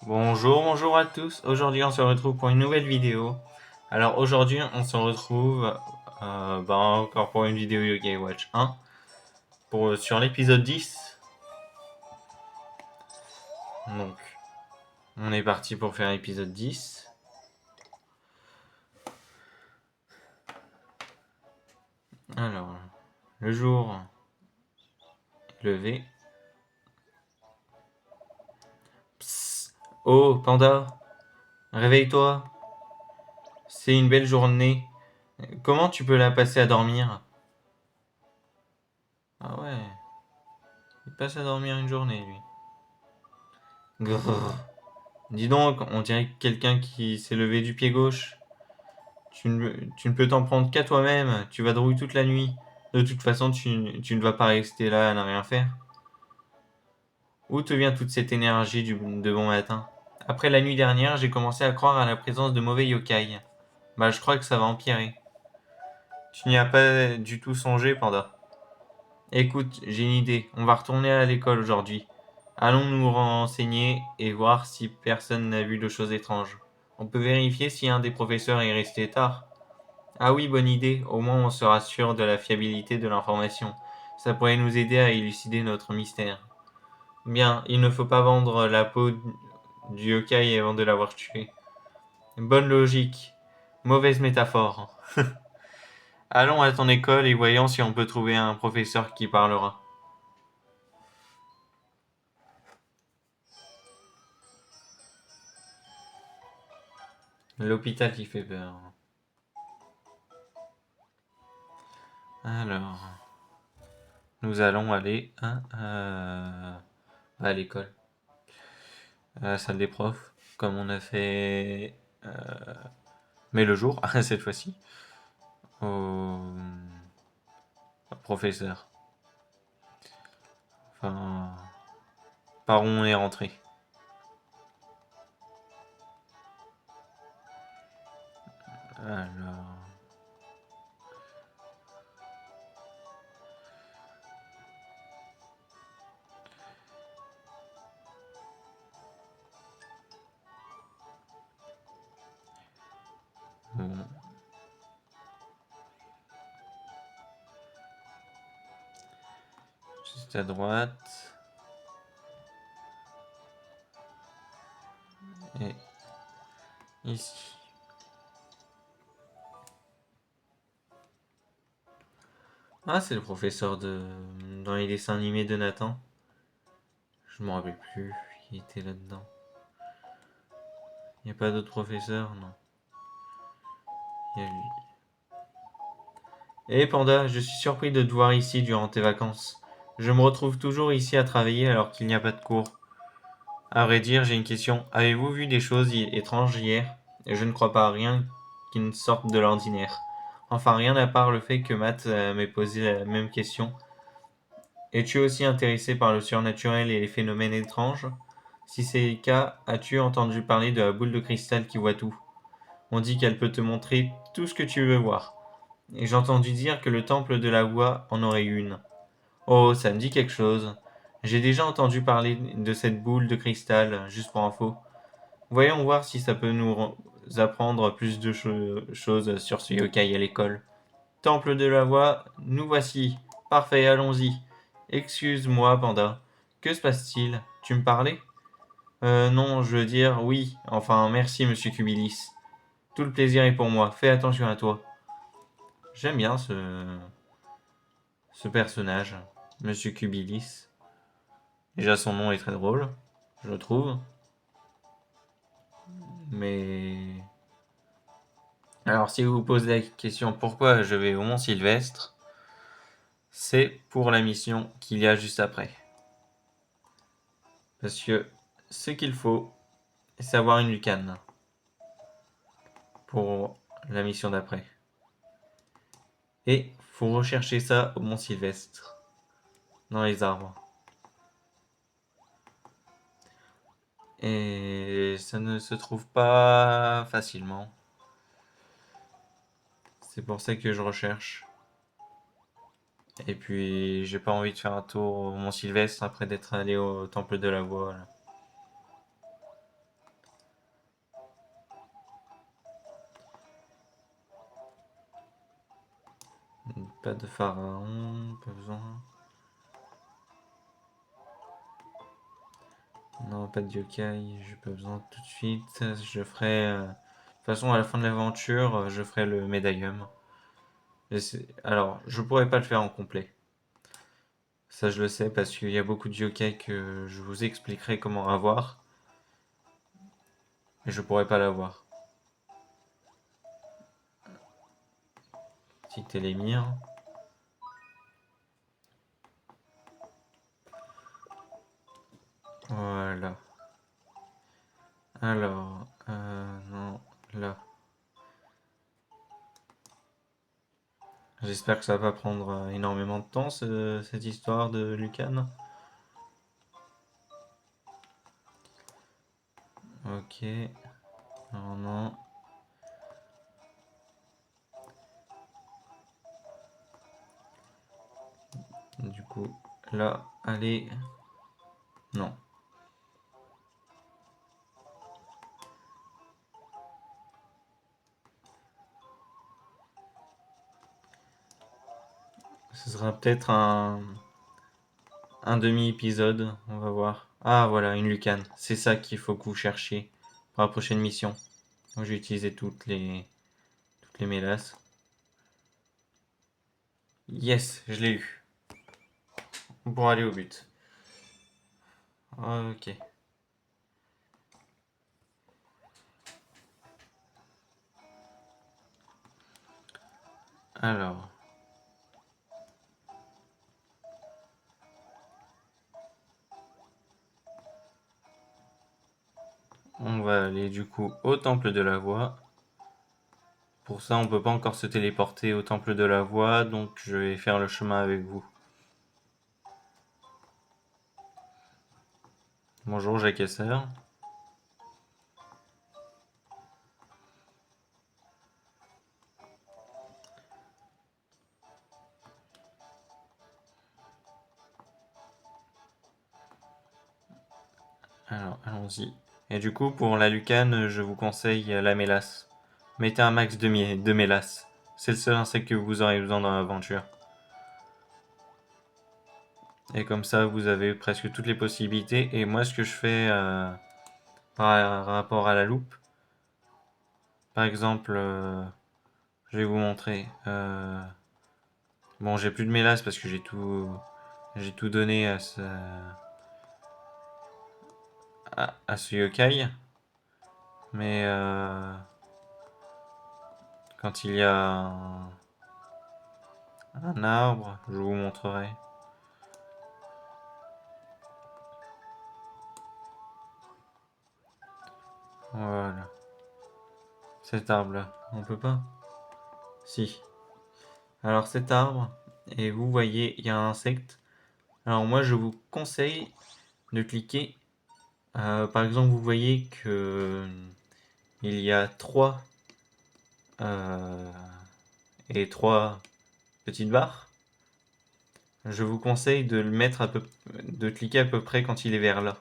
Bonjour à tous. Aujourd'hui, on se retrouve pour une nouvelle vidéo. Alors aujourd'hui, on se retrouve encore pour une vidéo Yoga Watch 1 sur l'épisode 10. Donc, on est parti pour faire l'épisode 10. Alors, le jour est levé. Psst. Oh, Panda, réveille-toi. C'est une belle journée. Comment tu peux la passer à dormir? Ah ouais, il passe à dormir une journée, lui. Grrr. Dis donc, on dirait quelqu'un qui s'est levé du pied gauche. Tu ne peux t'en prendre qu'à toi-même. Tu vas drouiller toute la nuit. De toute façon, tu ne vas pas rester là à ne rien faire. Où te vient toute cette énergie de bon matin? Après la nuit dernière, j'ai commencé à croire à la présence de mauvais yokai. Bah, je crois que ça va empirer. Tu n'y as pas du tout songé, Panda. Écoute, j'ai une idée. On va retourner à l'école aujourd'hui. Allons nous renseigner et voir si personne n'a vu de choses étranges. On peut vérifier si un des professeurs est resté tard. Ah oui, bonne idée. Au moins on sera sûr de la fiabilité de l'information. Ça pourrait nous aider à élucider notre mystère. Bien, il ne faut pas vendre la peau du yokai avant de l'avoir tué. Bonne logique. Mauvaise métaphore. Allons à ton école et voyons si on peut trouver un professeur qui parlera. L'hôpital qui fait peur. Alors, nous allons aller à l'école, à la salle des profs, comme on a fait, mais le jour, cette fois-ci, au professeur. Enfin, par où on est rentré. Alors, bon, juste à droite. Et ici. Ah, c'est le professeur dans les dessins animés de Nathan. Je me rappelle plus qui était là-dedans. Il n'y a pas d'autre professeur, non. Il y a lui. Eh Panda, je suis surpris de te voir ici durant tes vacances. Je me retrouve toujours ici à travailler alors qu'il n'y a pas de cours. À vrai dire, j'ai une question. Avez-vous vu des choses étranges hier? Je ne crois pas à rien qui ne sorte de l'ordinaire. Enfin, rien à part le fait que Matt m'ait posé la même question. Es-tu aussi intéressé par le surnaturel et les phénomènes étranges? Si c'est le cas, as-tu entendu parler de la boule de cristal qui voit tout? On dit qu'elle peut te montrer tout ce que tu veux voir. Et j'ai entendu dire que le temple de la voix en aurait une. Oh, ça me dit quelque chose. J'ai déjà entendu parler de cette boule de cristal, juste pour info. Voyons voir si ça peut nous apprendre plus de choses sur ce yokai à l'école. Temple de la voix, nous voici. Parfait, allons-y. Excuse-moi, Panda. Que se passe-t-il? Tu me parlais? Non, je veux dire oui. Enfin, merci, monsieur Cubilis. Tout le plaisir est pour moi. Fais attention à toi. J'aime bien ce personnage, monsieur Cubilis. Déjà, son nom est très drôle, je trouve. Mais alors, si vous vous posez la question pourquoi je vais au Mont Sylvestre, c'est pour la mission qu'il y a juste après. Parce que ce qu'il faut, c'est avoir une lucane pour la mission d'après. Et faut rechercher ça au Mont Sylvestre, dans les arbres. Et ça ne se trouve pas facilement. C'est pour ça que je recherche. Et puis, j'ai pas envie de faire un tour au Mont Sylvestre après d'être allé au Temple de la Voix. Là. Pas de pharaon, pas besoin. Non, pas de yokai, j'ai pas besoin tout de suite. Je ferai. De toute façon, à la fin de l'aventure, je ferai le médaillum. Alors, je pourrais pas le faire en complet. Ça, je le sais parce qu'il y a beaucoup de yokai que je vous expliquerai comment avoir. Mais je pourrais pas l'avoir. Si Télémire. Voilà. Alors, non, là. J'espère que ça va pas prendre énormément de temps, cette histoire de Lucan. Ok. Non, non. Du coup, là, allez. Non. Ce sera peut-être un demi-épisode, on va voir. Ah, voilà, une Lucan. C'est ça qu'il faut que vous cherchiez pour la prochaine mission. Moi, j'ai utilisé toutes les mélasses. Yes, je l'ai eu. Pour aller au but. Ok. Alors, on va aller du coup au temple de la voix. Pour ça, on peut pas encore se téléporter au temple de la voix, donc je vais faire le chemin avec vous. Bonjour, Jacques Esser. Alors, allons-y. Et du coup, pour la lucane, je vous conseille la mélasse. Mettez un max de mélasse. C'est le seul insecte que vous aurez besoin dans l'aventure. Et comme ça, vous avez presque toutes les possibilités. Et moi, ce que je fais par rapport à la loupe, par exemple, je vais vous montrer. Bon, j'ai plus de mélasse parce que j'ai tout donné à ce yokai. Mais quand il y a un arbre, je vous montrerai. Voilà. Cet arbre-là. On peut pas? Si. Alors cet arbre, et vous voyez, il y a un insecte. Alors moi, je vous conseille de cliquer. Par exemple, vous voyez que il y a euh, trois petites barres. Je vous conseille de le mettre de cliquer à peu près quand il est vers là.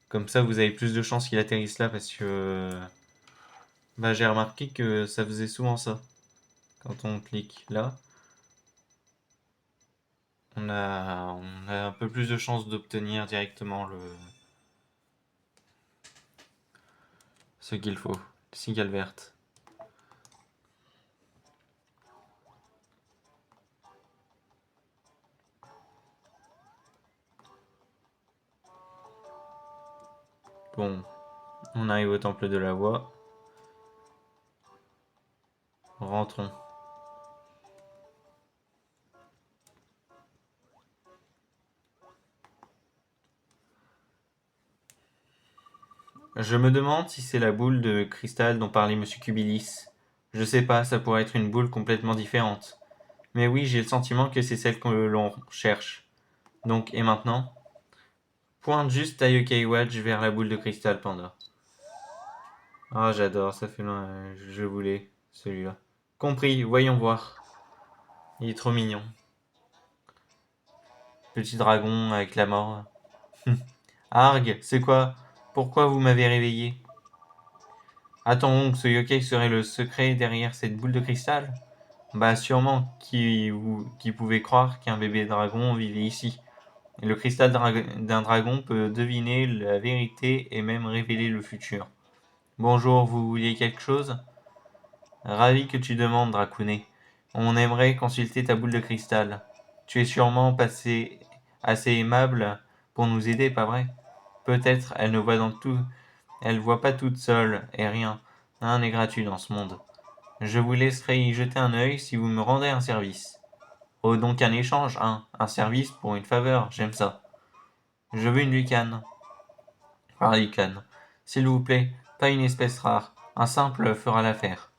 Comme ça, vous avez plus de chances qu'il atterrisse là parce que bah, j'ai remarqué que ça faisait souvent ça. Quand on clique là, on a un peu plus de chances d'obtenir directement ce qu'il faut. Cigale verte. Bon, on arrive au temple de la voix. Rentrons. Je me demande si c'est la boule de cristal dont parlait Monsieur Cubilis. Je sais pas, ça pourrait être une boule complètement différente. Mais oui, j'ai le sentiment que c'est celle que l'on cherche. Donc, et maintenant? Pointe juste ta Yokai Watch vers la boule de cristal, Panda. Ah, j'adore, ça fait loin, je voulais celui-là. Compris, voyons voir. Il est trop mignon. Petit dragon avec la mort. Arg, c'est quoi? Pourquoi vous m'avez réveillé? Attends donc, ce yokai serait le secret derrière cette boule de cristal? Bah sûrement, qui pouvait croire qu'un bébé dragon vivait ici? Le cristal d'un dragon peut deviner la vérité et même révéler le futur. Bonjour, vous vouliez quelque chose? Ravi que tu demandes, Dracounet. On aimerait consulter ta boule de cristal. Tu es sûrement passé assez aimable pour nous aider, pas vrai? Peut-être elle ne voit dans tout, elle voit pas toute seule et rien n'est gratuit dans ce monde. Je vous laisserai y jeter un œil si vous me rendez un service. Oh, donc un échange, hein, un service pour une faveur, j'aime ça. Je veux une lucane. Par lucane. S'il vous plaît, pas une espèce rare. Un simple fera l'affaire.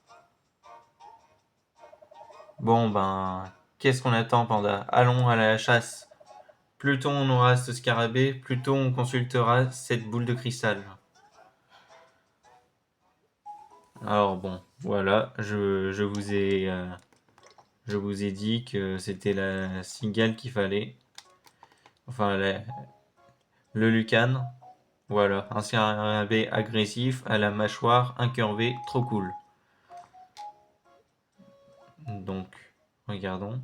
Bon ben, qu'est-ce qu'on attend, Panda? Allons à la chasse. Plus tôt on aura ce scarabée, plus tôt on consultera cette boule de cristal. Alors bon, voilà, je vous ai dit que c'était la cigale qu'il fallait. Enfin, le lucane. Voilà, un scarabée agressif à la mâchoire incurvée, trop cool. Donc, regardons.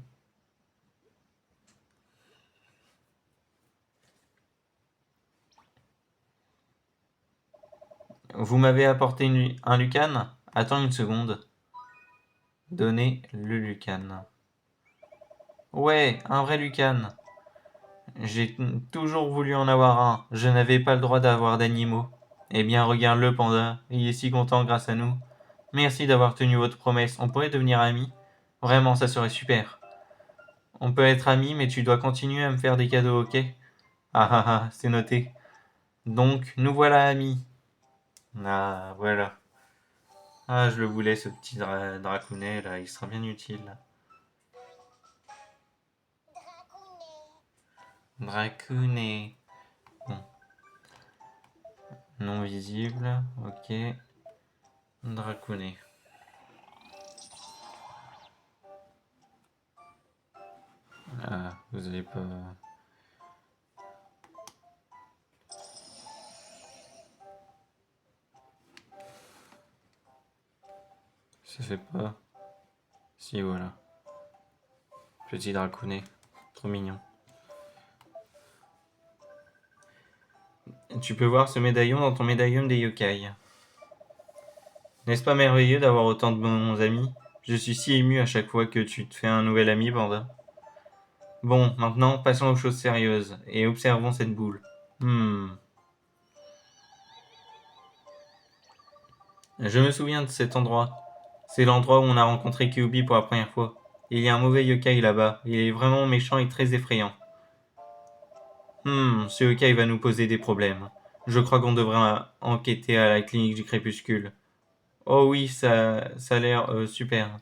Vous m'avez apporté un lucane? Attends une seconde. Donnez le lucane. Ouais, un vrai lucane. J'ai toujours voulu en avoir un. Je n'avais pas le droit d'avoir d'animaux. Eh bien, regarde-le, panda. Il est si content grâce à nous. Merci d'avoir tenu votre promesse. On pourrait devenir amis? Vraiment, ça serait super. On peut être amis, mais tu dois continuer à me faire des cadeaux, ok? Ah ah ah, c'est noté. Donc, nous voilà amis. Ah, voilà. Ah, je le voulais, ce petit dracounet, là. Il sera bien utile. Dracounet. Bon. Non visible. Ok. Dracounet. Ah, vous avez pas... Ça fait pas... Si, voilà. Petit dracounet. Trop mignon. Tu peux voir ce médaillon dans ton médaillon des yokai. N'est-ce pas merveilleux d'avoir autant de bons amis? Je suis si ému à chaque fois que tu te fais un nouvel ami, Panda. Bon, maintenant, passons aux choses sérieuses et observons cette boule. Hmm. Je me souviens de cet endroit. C'est l'endroit où on a rencontré Kyuubi pour la première fois. Il y a un mauvais yokai là-bas. Il est vraiment méchant et très effrayant. Ce yokai va nous poser des problèmes. Je crois qu'on devrait enquêter à la clinique du crépuscule. Oh oui, ça a l'air super.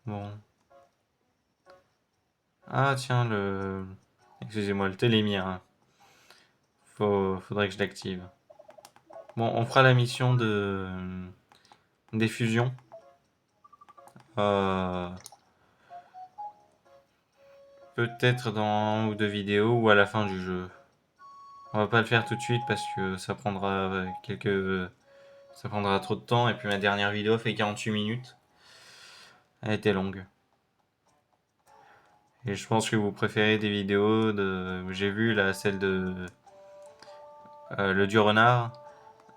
Bon. Ah tiens, le... Excusez-moi, le télémire, hein. Faudrait que je l'active. Bon, on fera la mission de... des fusions. Euh, Peut-être dans un ou deux vidéos ou à la fin du jeu. On va pas le faire tout de suite parce que ça prendra ça prendra trop de temps et puis ma dernière vidéo fait 48 minutes. Elle était longue. Et je pense que vous préférez des vidéos de... J'ai vu là, celle de le dieu renard.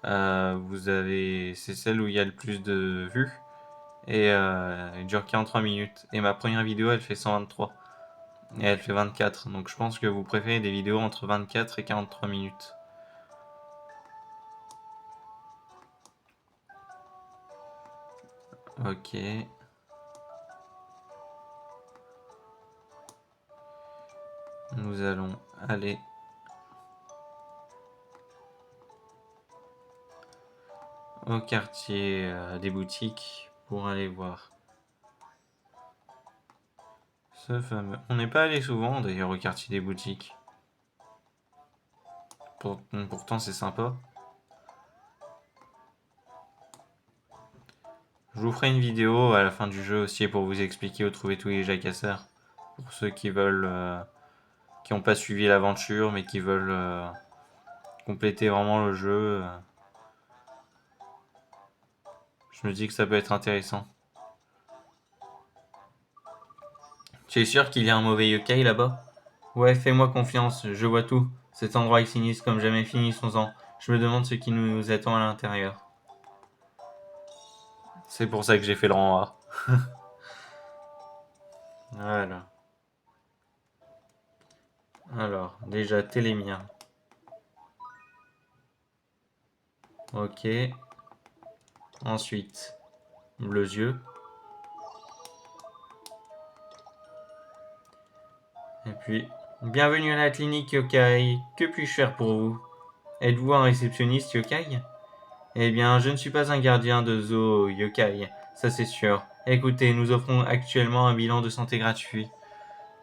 Vous avez... C'est celle où il y a le plus de vues. Et elle dure 43 minutes. Et ma première vidéo, elle fait 123. Et elle fait 24. Donc je pense que vous préférez des vidéos entre 24 et 43 minutes. Ok. Nous allons aller au quartier des boutiques pour aller voir ce fameux. On n'est pas allé souvent d'ailleurs au quartier des boutiques. Pourtant c'est sympa. Je vous ferai une vidéo à la fin du jeu aussi pour vous expliquer où trouver tous les jacasseurs. Pour ceux qui veulent, qui n'ont pas suivi l'aventure mais qui veulent compléter vraiment le jeu. Je me dis que ça peut être intéressant. Tu es sûr qu'il y a un mauvais yokai là-bas? Ouais, fais-moi confiance, je vois tout. Cet endroit est sinistre comme jamais, finissons-en. Je me demande ce qui nous attend à l'intérieur. C'est pour ça que j'ai fait le rang A. Voilà. Alors, déjà, Télémia. Ok. Ensuite, Bleus yeux. Et puis, bienvenue à la clinique yokai. Que puis-je faire pour vous? Êtes-vous un réceptionniste yokai? Eh bien, je ne suis pas un gardien de zoo yokai, ça c'est sûr. Écoutez, nous offrons actuellement un bilan de santé gratuit.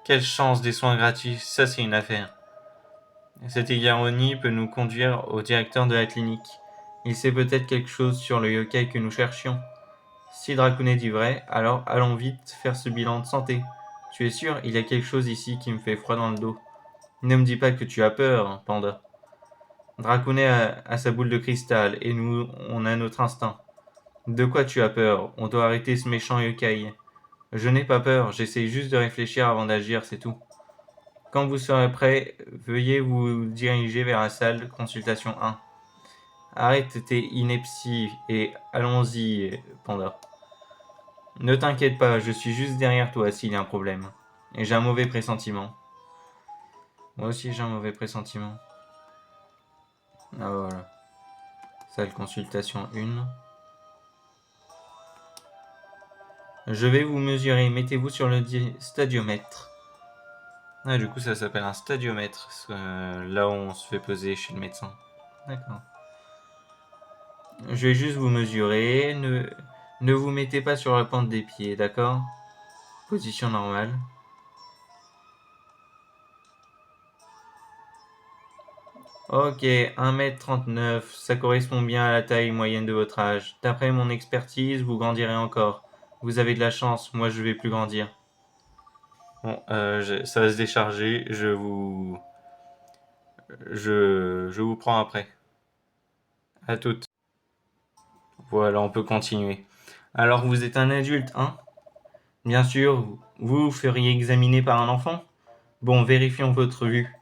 Quelle chance des soins gratuits, ça c'est une affaire. Cette ironie peut nous conduire au directeur de la clinique. Il sait peut-être quelque chose sur le yokai que nous cherchions. Si Dracounet dit vrai, alors allons vite faire ce bilan de santé. Tu es sûr, il y a quelque chose ici qui me fait froid dans le dos. Ne me dis pas que tu as peur, Panda. Dracounet a sa boule de cristal et nous, on a notre instinct. De quoi tu as peur? On doit arrêter ce méchant yokai. Je n'ai pas peur, j'essaie juste de réfléchir avant d'agir, c'est tout. Quand vous serez prêt, veuillez vous diriger vers la salle consultation 1. Arrête tes inepties et allons-y, Panda. Ne t'inquiète pas, je suis juste derrière toi s'il y a un problème. Et j'ai un mauvais pressentiment. Moi aussi j'ai un mauvais pressentiment. Ah voilà. Salle consultation 1. Je vais vous mesurer, mettez-vous sur le stadiomètre. Ah, du coup, ça s'appelle un stadiomètre, là où on se fait peser chez le médecin. D'accord. Je vais juste vous mesurer, ne vous mettez pas sur la pointe des pieds, d'accord? Position normale. Ok, 1m39, ça correspond bien à la taille moyenne de votre âge. D'après mon expertise, vous grandirez encore. Vous avez de la chance, moi je vais plus grandir. Bon, ça va se décharger, je vous prends après. À toutes. Voilà, on peut continuer. Alors vous êtes un adulte, hein? Bien sûr, vous feriez examiner par un enfant? Bon, vérifions votre vue.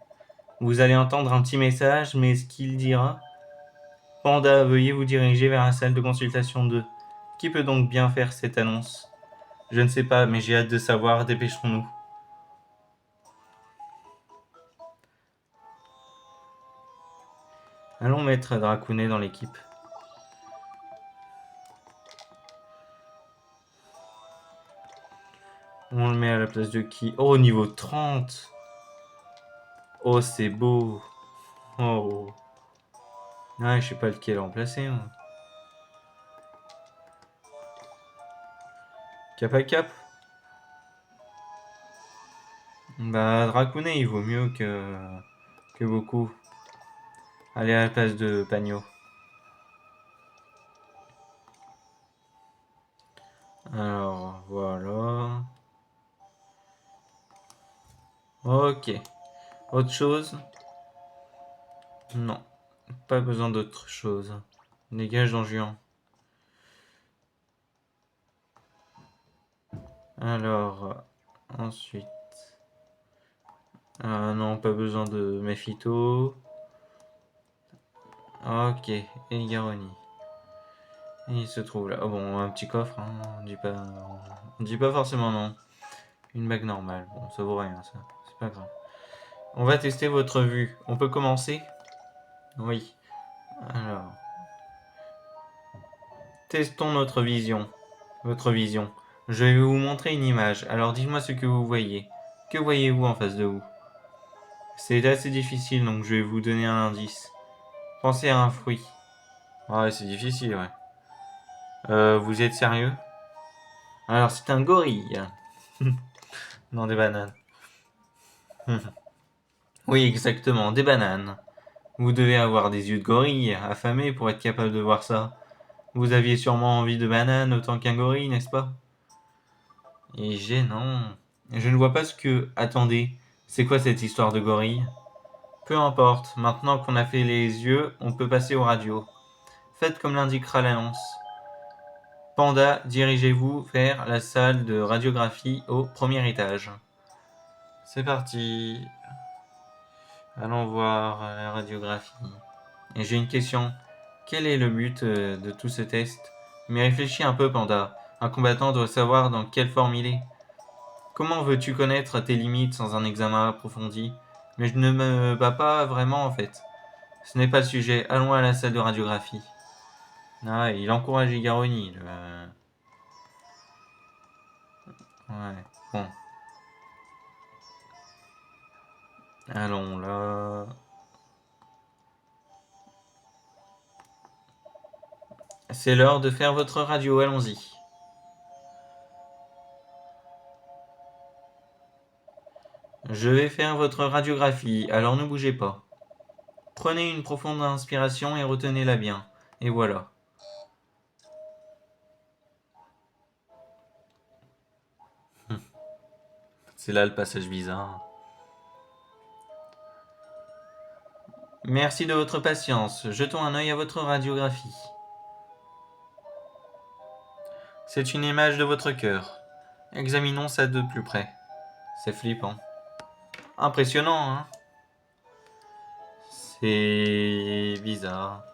Vous allez entendre un petit message, mais ce qu'il dira... Panda, veuillez vous diriger vers la salle de consultation 2. Qui peut donc bien faire cette annonce? Je ne sais pas, mais j'ai hâte de savoir, dépêchons-nous. Allons mettre Dracounet dans l'équipe. On le met à la place de qui? Oh, niveau 30. Oh, c'est beau. Oh. Ah, je sais pas lequel remplacer. Moi. Cap à cap. Bah, Dracounet, il vaut mieux que beaucoup. Allez à la place de Pagno. Alors, voilà. Ok. Autre chose? Non. Pas besoin d'autre chose. Dégage dans Juan. Alors, ensuite. Non, pas besoin de Mephito. Ok, et Garoni. Il se trouve là. Oh bon, un petit coffre, hein. On dit pas forcément non. Une bague normale. Bon, ça vaut rien, ça. C'est pas grave. On va tester votre vue. On peut commencer? Oui. Alors, testons notre vision. Votre vision. Je vais vous montrer une image. Alors dites-moi ce que vous voyez. Que voyez-vous en face de vous? C'est assez difficile, donc je vais vous donner un indice. Pensez à un fruit. Ouais, c'est difficile, ouais. Vous êtes sérieux? Alors, c'est un gorille. Non, des bananes. Oui, exactement, des bananes. Vous devez avoir des yeux de gorille, affamés pour être capable de voir ça. Vous aviez sûrement envie de bananes autant qu'un gorille, n'est-ce pas? Et gênant. Je ne vois pas ce que... Attendez, c'est quoi cette histoire de gorille? Peu importe, maintenant qu'on a fait les yeux, on peut passer aux radios. Faites comme l'indiquera l'annonce. Panda, dirigez-vous vers la salle de radiographie au premier étage. C'est parti. Allons voir la radiographie. Et j'ai une question. Quel est le but de tout ce test? Mais réfléchis un peu, Panda. Un combattant doit savoir dans quelle forme il est. Comment veux-tu connaître tes limites sans un examen approfondi? Mais je ne me bats pas vraiment en fait. Ce n'est pas le sujet. Allons à la salle de radiographie. Ah, il encourage Igaroni. Ouais, bon. Allons là. C'est l'heure de faire votre radio, allons-y. Je vais faire votre radiographie, alors ne bougez pas. Prenez une profonde inspiration et retenez-la bien. Et voilà. C'est là le passage bizarre. Merci de votre patience. Jetons un œil à votre radiographie. C'est une image de votre cœur. Examinons ça de plus près. C'est flippant. Impressionnant, hein? C'est bizarre.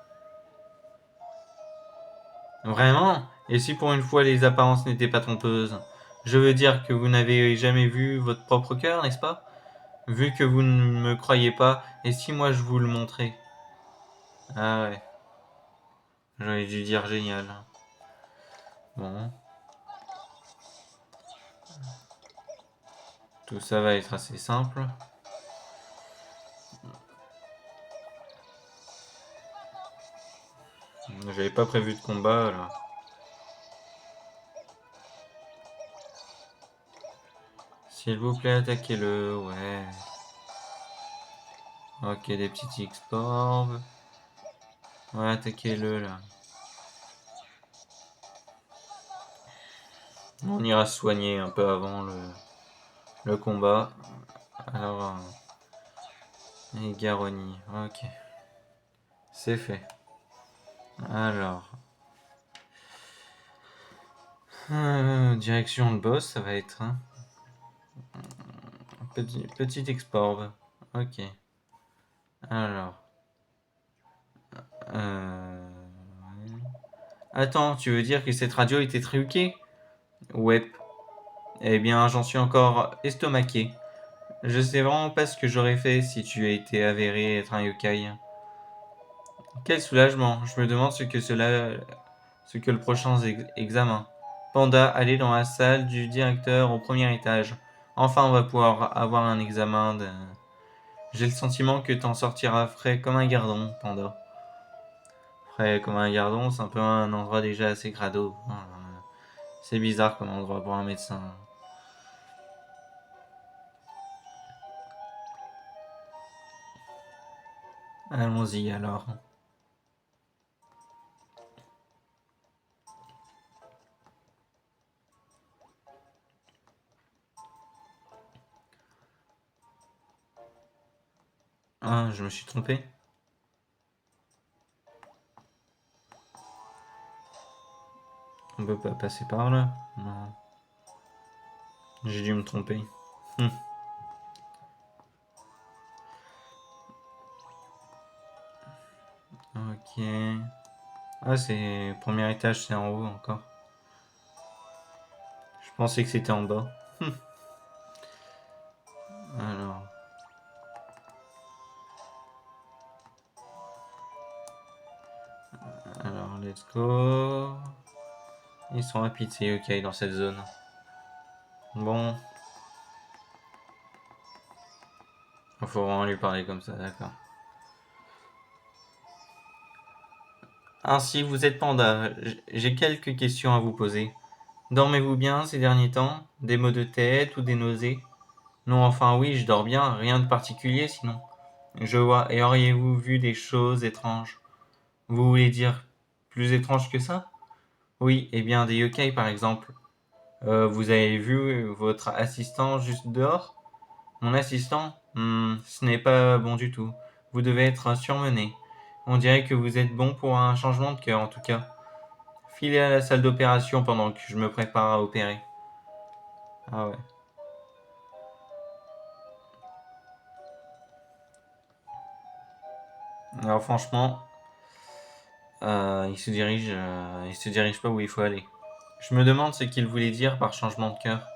Vraiment? Et si pour une fois les apparences n'étaient pas trompeuses? Je veux dire que vous n'avez jamais vu votre propre cœur, n'est-ce pas? Vu que vous ne me croyez pas, et si moi je vous le montrais? Ah ouais, j'aurais dû dire génial. Bon, tout ça va être assez simple. J'avais pas prévu de combat là. S'il vous plaît, attaquez-le, ouais. Ok, des petits X-Orbs. Ouais, attaquez-le là. On ira se soigner un peu avant le combat. Alors, et Garoni, ok. C'est fait. Alors, direction de boss, ça va être hein. Petit export. Ok. Alors. Attends, tu veux dire que cette radio était truquée? Ouais. Eh bien, j'en suis encore estomaqué. Je sais vraiment pas ce que j'aurais fait si tu as été avéré être un yokai. Quel soulagement. Je me demande ce que le prochain examen. Panda, allez dans la salle du directeur au premier étage. Enfin, on va pouvoir avoir un examen de... J'ai le sentiment que t'en sortiras frais comme un gardon, Panda. Frais comme un gardon, c'est un peu un endroit déjà assez crado. C'est bizarre comme endroit pour un médecin. Allons-y alors. Ah, je me suis trompé. On peut pas passer par là? Non. J'ai dû me tromper. Ok. Ah, c'est... Premier étage, c'est en haut encore. Je pensais que c'était en bas. Alors... Alors, let's go. Ils sont rapides, c'est ok dans cette zone. Bon. Il faut vraiment lui parler comme ça, d'accord. Ainsi, vous êtes panda. J'ai quelques questions à vous poser. Dormez-vous bien ces derniers temps? Des maux de tête ou des nausées? Non, enfin oui, je dors bien, rien de particulier sinon. Je vois, et auriez-vous vu des choses étranges? Vous voulez dire plus étranges que ça? Oui, eh bien des yokai par exemple. Vous avez vu votre assistant juste dehors? Mon assistant? Ce n'est pas bon du tout. Vous devez être surmené. On dirait que vous êtes bon pour un changement de cœur en tout cas. Filez à la salle d'opération pendant que je me prépare à opérer. Ah ouais. Alors franchement, il se dirige pas où il faut aller. Je me demande ce qu'il voulait dire par changement de cœur.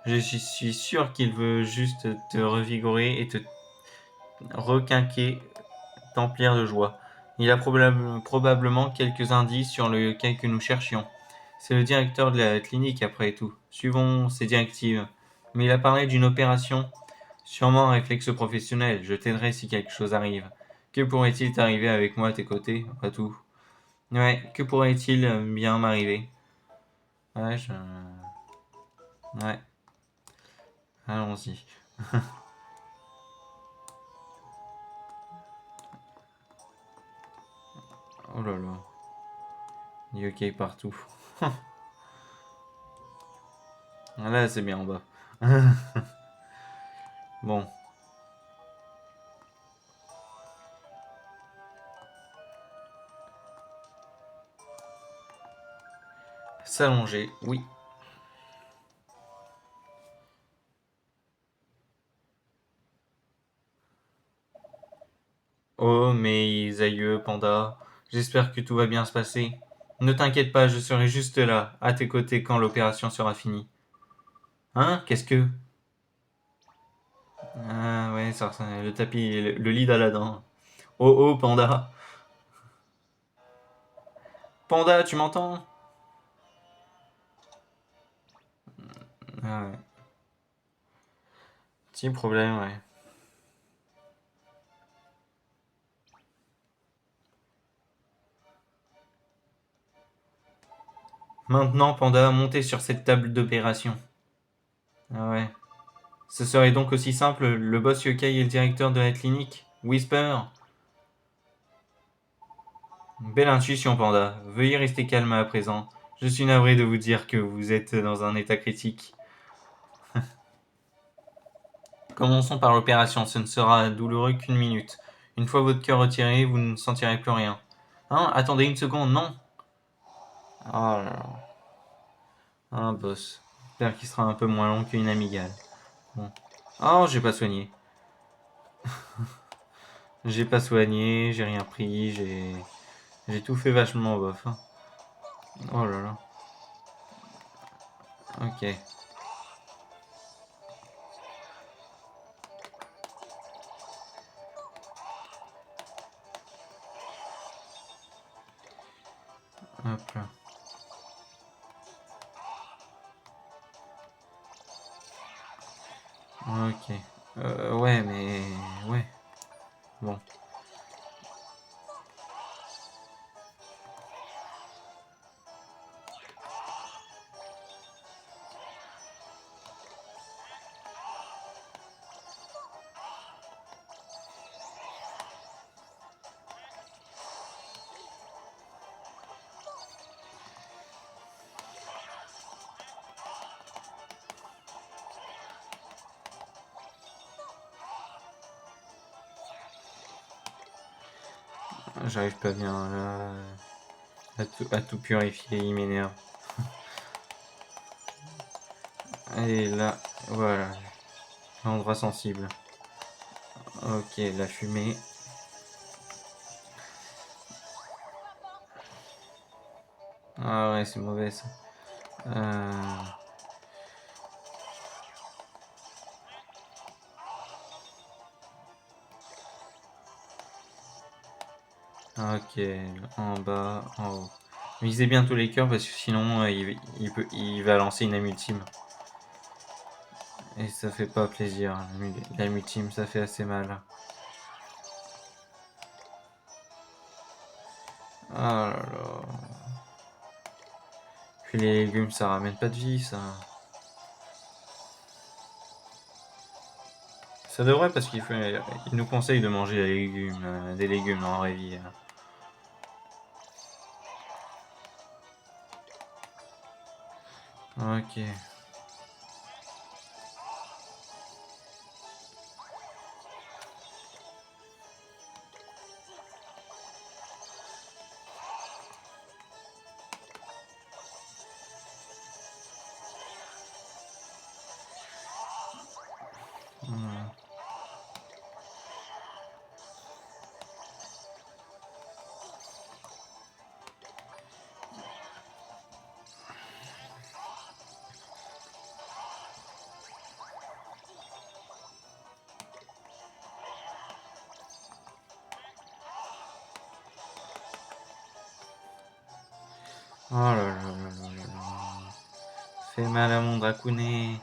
Je suis sûr qu'il veut juste te revigorer et te requinquer, t'emplir de joie. Il a probablement quelques indices sur le cas que nous cherchions. C'est le directeur de la clinique après tout. Suivons ses directives. Mais il a parlé d'une opération. Sûrement un réflexe professionnel. Je t'aiderai si quelque chose arrive. Que pourrait-il t'arriver avec moi à tes côtés? Pas tout. Ouais, que pourrait-il bien m'arriver? Ouais, Ouais, allons-y. Oh là là. Ok partout. Là, c'est bien en bas. Bon, s'allonger, oui. Oh, mes aïeux, panda, j'espère que tout va bien se passer. Ne t'inquiète pas, je serai juste là, à tes côtés quand l'opération sera finie. Hein? Qu'est-ce que... Ah ouais, ça, le tapis, le lit d'Aladin. Oh oh, panda. Panda, tu m'entends? Ah ouais, petit problème, ouais. Maintenant, panda, montez sur cette table d'opération. Ah ouais. Ce serait donc aussi simple, le boss yokai et le directeur de la clinique? Whisper? Belle intuition, Panda. Veuillez rester calme à présent. Je suis navré de vous dire que vous êtes dans un état critique. Commençons par l'opération, ce ne sera douloureux qu'une minute. Une fois votre cœur retiré, vous ne sentirez plus rien. Hein? Attendez une seconde, non? Oh là là. Un boss. J'espère qu'il sera un peu moins long qu'une amigale. Bon. Oh, j'ai pas soigné. J'ai pas soigné, j'ai rien pris, j'ai tout fait vachement bof. Hein. Oh là là. Ok. Hop là. Ok. Ouais, mais... Ouais. Bon. J'arrive pas bien là. À tout purifier, il m'énerve. Et là, voilà. Endroit sensible. Ok, la fumée. Ah ouais, c'est mauvais ça. Euh, Ok, en bas, en haut. Visez bien tous les cœurs parce que sinon il va lancer une âme ultime. Et ça fait pas plaisir. L'âme ultime, ça fait assez mal. Ah là là. Puis les légumes, ça ramène pas de vie, ça. Ça devrait parce il nous conseille de manger des légumes en vraie vie. Ok. Oh là là là là là là. Fait mal à mon dracounet.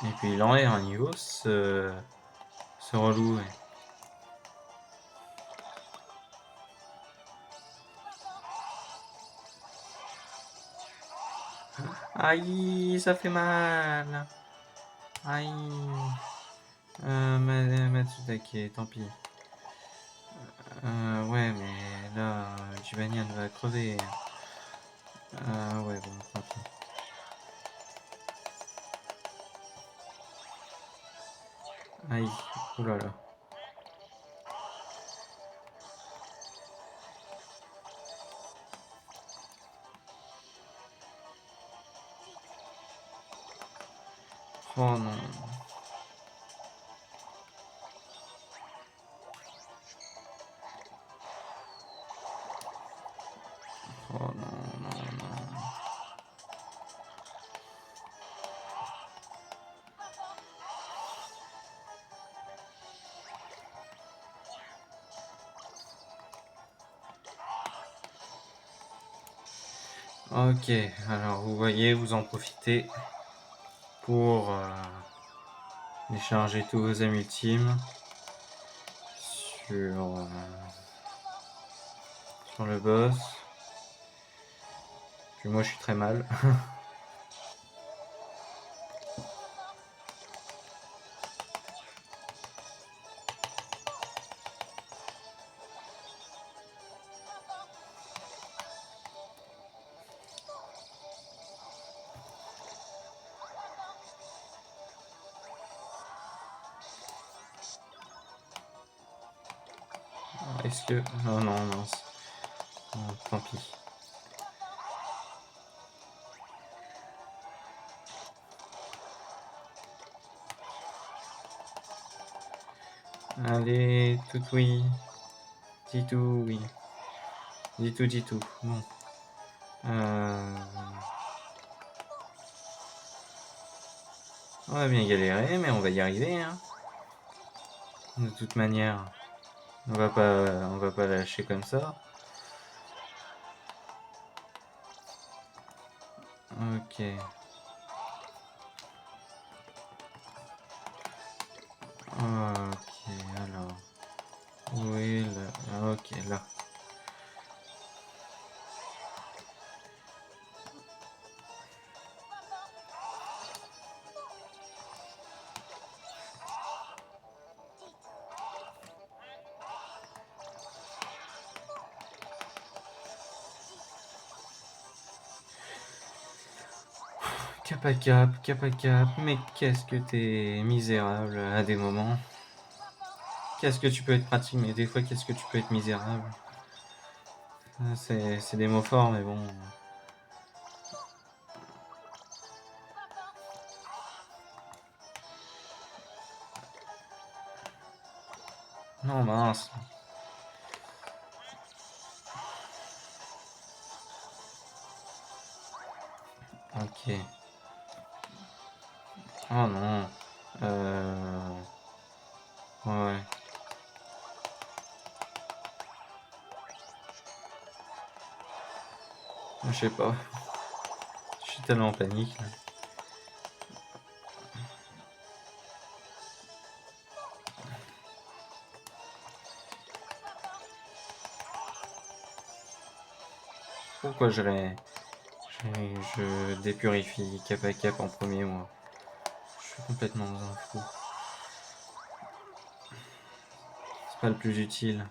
Et puis il enlève un niveau, ce relou. Ouais. Aïe, ça fait mal. Aïe. Matsutake, tant pis. Ouais, mais là, Jibanian va crever. Ouais, bon, tant pis. Aïe, oulala. Oh non. Oh non, non, non. Ok, alors vous voyez, vous en profitez pour décharger tous vos amis ultimes sur, sur le boss. Puis moi je suis très mal. Est-ce que... Oh non, mince. Oh, tant pis. Allez, tout oui. Dis tout, oui. Dis tout, dis tout. Bon. On va bien galérer, mais on va y arriver, hein. De toute manière, on va pas lâcher comme ça. Ok. Ok, alors. Oui, là. Ok, là. Cap à cap, mais qu'est-ce que t'es misérable à des moments. Qu'est-ce que tu peux être pratique, mais des fois, qu'est-ce que tu peux être misérable. C'est des mots forts, mais bon. Non, mince. Ok. Oh non. Ouais. Je sais pas. Je suis tellement en panique, là. Pourquoi je dépurifie cap à cap en premier, moi. Je suis complètement dans un fou. C'est pas le plus utile.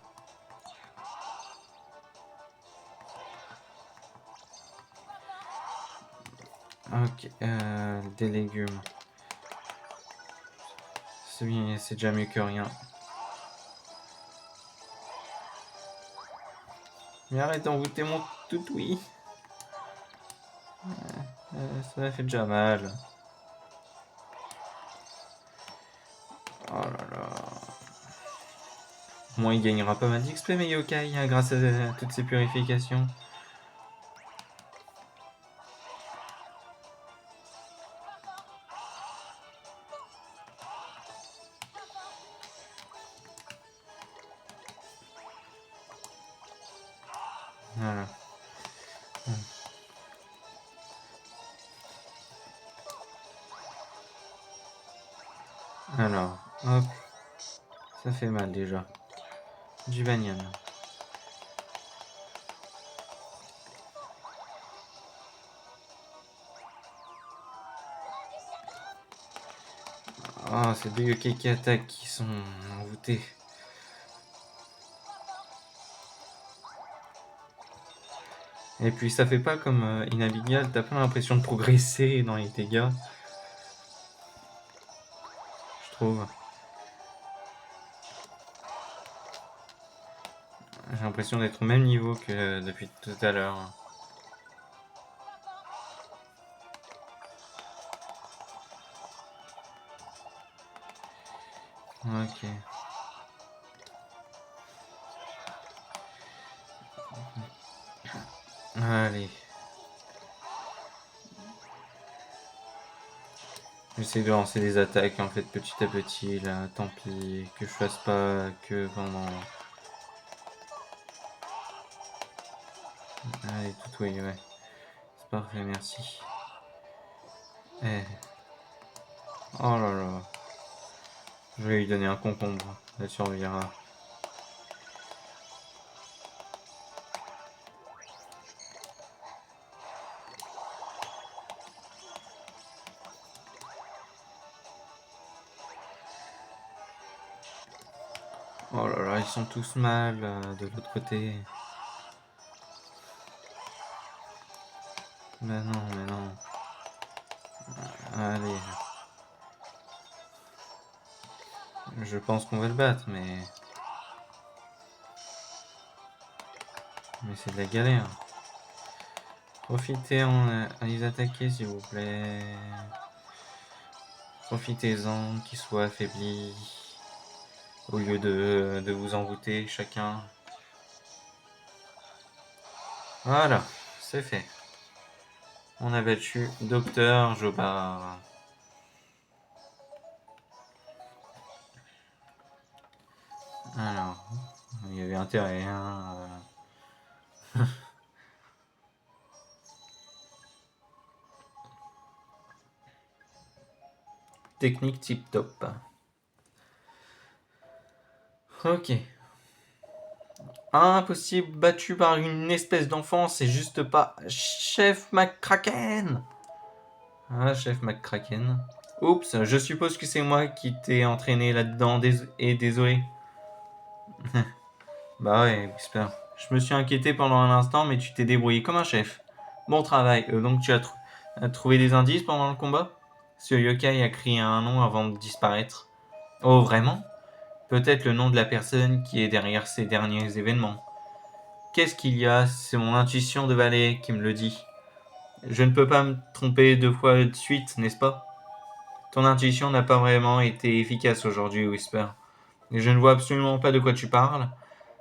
Ok, des légumes. C'est bien, c'est déjà mieux que rien. Mais arrête d'envoûter mon toutoui. Ça m'a fait déjà mal. Oh là là. Moi, il gagnera pas mal d'XP, mais Yokai, hein, grâce à toutes ces purifications. Voilà. Alors, hop, ça fait mal déjà. Du banyan. Oh, ces deux yokai qui attaquent qui sont envoûtés. Et puis ça fait pas comme Inabigal, t'as pas l'impression de progresser dans les dégâts. Je trouve. J'ai l'impression d'être au même niveau que depuis tout à l'heure. Ok. Allez. J'essaie de lancer des attaques en fait petit à petit là, tant pis, que je fasse pas que pendant... Allez, tout oui, ouais. C'est parfait, merci. Eh. Oh là là. Je vais lui donner un concombre, elle survivra. Oh là là, ils sont tous mal de l'autre côté. Mais non, mais non. Allez. Je pense qu'on va le battre, mais... Mais c'est de la galère. Profitez à les attaquer, s'il vous plaît. Profitez-en, qu'ils soient affaiblis. Au lieu de vous envoûter chacun. Voilà, c'est fait. On a battu Docteur Jobard. Alors, il y avait intérêt, hein. Technique tip top. Ok. Impossible, battu par une espèce d'enfant, c'est juste pas Chef McCracken. Ah, Chef McCracken. Oups, je suppose que c'est moi qui t'ai entraîné là-dedans et désolé. Bah ouais, Whisper. Je me suis inquiété pendant un instant, mais tu t'es débrouillé comme un chef. Bon travail. Donc tu as trouvé des indices pendant le combat? Ce yokai a crié un nom avant de disparaître. Oh, vraiment? Peut-être le nom de la personne qui est derrière ces derniers événements. Qu'est-ce qu'il y a? C'est mon intuition de valet qui me le dit. Je ne peux pas me tromper deux fois de suite, n'est-ce pas? Ton intuition n'a pas vraiment été efficace aujourd'hui, Whisper. Et je ne vois absolument pas de quoi tu parles.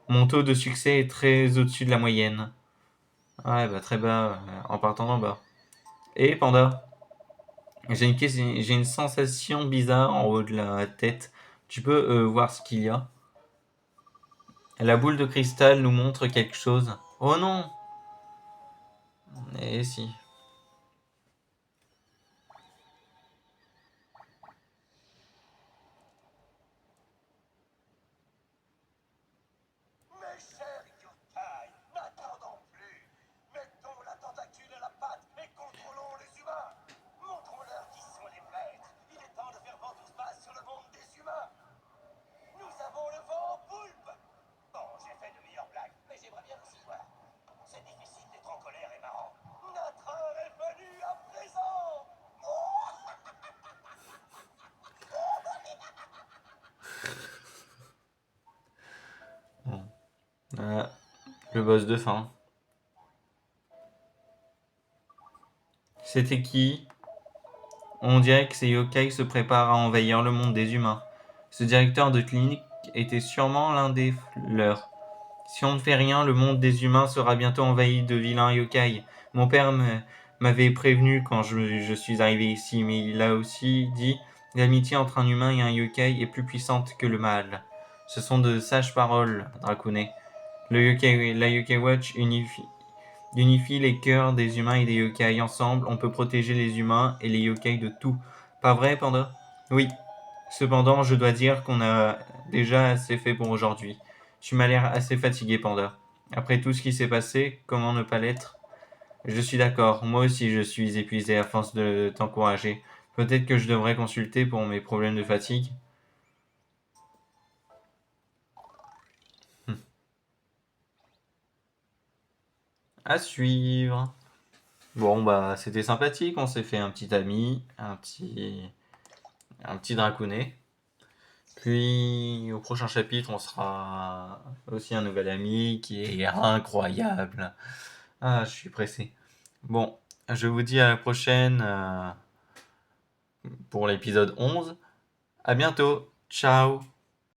Mon taux de succès est très au-dessus de la moyenne. Ouais, bah très bas, en partant d'en bas. Et Panda, j'ai une sensation bizarre en haut de la tête. Tu peux voir ce qu'il y a? La boule de cristal nous montre quelque chose. Oh non! Eh si. Mes chers yokai, n'attendons plus. Mettons la tentacule à la patte et contrôlons les humains. Montrons-leur qui sont les maîtres. Il est temps de faire vent tout passe sur le monde des humains. Nous avons le vent, poulpe. Bon, j'ai fait de meilleures blagues, mais j'aimerais bien aussi voir. C'est difficile d'être en colère et marrant. Notre heure est venue à présent. Bon. Le boss de fin. C'était qui? On dirait que ces yokai se préparent à envahir le monde des humains. Ce directeur de clinique était sûrement l'un des leurs. Si on ne fait rien, le monde des humains sera bientôt envahi de vilains yokai. Mon père m'avait prévenu quand je suis arrivé ici, mais il a aussi dit l'amitié entre un humain et un yokai est plus puissante que le mal. Ce sont de sages paroles, Dracounet. La Yokai Watch unifie les cœurs des humains et des yokai. Ensemble, on peut protéger les humains et les yokai de tout. Pas vrai, Panda? Oui. Cependant, je dois dire qu'on a déjà assez fait pour aujourd'hui. Tu m'as l'air assez fatigué, Panda. Après tout ce qui s'est passé, comment ne pas l'être? Je suis d'accord, moi aussi je suis épuisé à force de t'encourager. Peut-être que je devrais consulter pour mes problèmes de fatigue. À suivre. Bon, bah, c'était sympathique, on s'est fait un petit ami, un petit dracounet. Puis, au prochain chapitre, on sera aussi un nouvel ami qui est incroyable. Ah, je suis pressé. Bon, je vous dis à la prochaine pour l'épisode 11. À bientôt. Ciao.